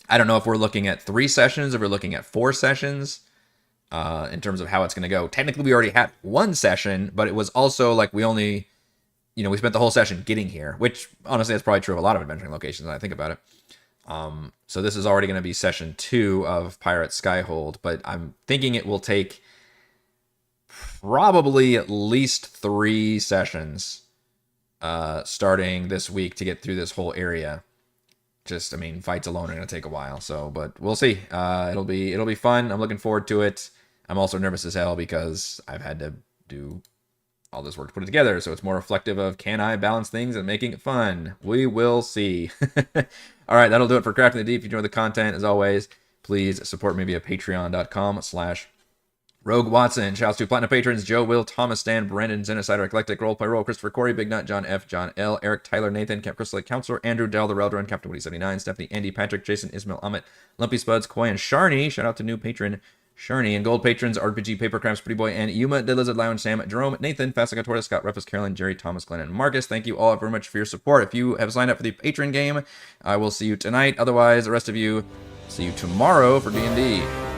I don't know if we're looking at 3 sessions or we're looking at 4 sessions. In terms of how it's going to go. Technically, we already had 1 session, but it was also like we only, you know, we spent the whole session getting here, which honestly, that's probably true of a lot of adventuring locations when I think about it. So this is already going to be session 2 of Pirate Skyhold, but I'm thinking it will take probably at least 3 sessions starting this week to get through this whole area. Just, I mean, fights alone are going to take a while, so, but we'll see. It'll be fun. I'm looking forward to it. I'm also nervous as hell because I've had to do all this work to put it together, so it's more reflective of, can I balance things and making it fun? We will see. All right, that'll do it for Crafting the Deep. If you enjoy the content, as always, please support me via patreon.com/Rogue Watson. Shouts to Platinum patrons Joe, Will, Thomas, Stan, Brandon, Xenocider, Eclectic, Roleplay Roll, Christopher, Corey, Big Nut, John F, John L, Eric, Tyler, Nathan, Camp Crystal Lake Counselor, Andrew, Dell, the Reldrun, Captain Woody 79, Stephanie, Andy, Patrick, Jason, Ismail, Amit, Lumpy Spuds, Koi, and Sharny. Shout out to new patron Sharny, and gold patrons RPG, Paper Cramps, Pretty Boy, and Yuma, Dead Lizard, Lounge, Sam, Jerome, Nathan, Fastica, Tortoise, Scott, Rufus, Carolyn, Jerry, Thomas, Glenn, and Marcus. Thank you all very much for your support. If you have signed up for the patron game, I will see you tonight. Otherwise, the rest of you, see you tomorrow for D&D.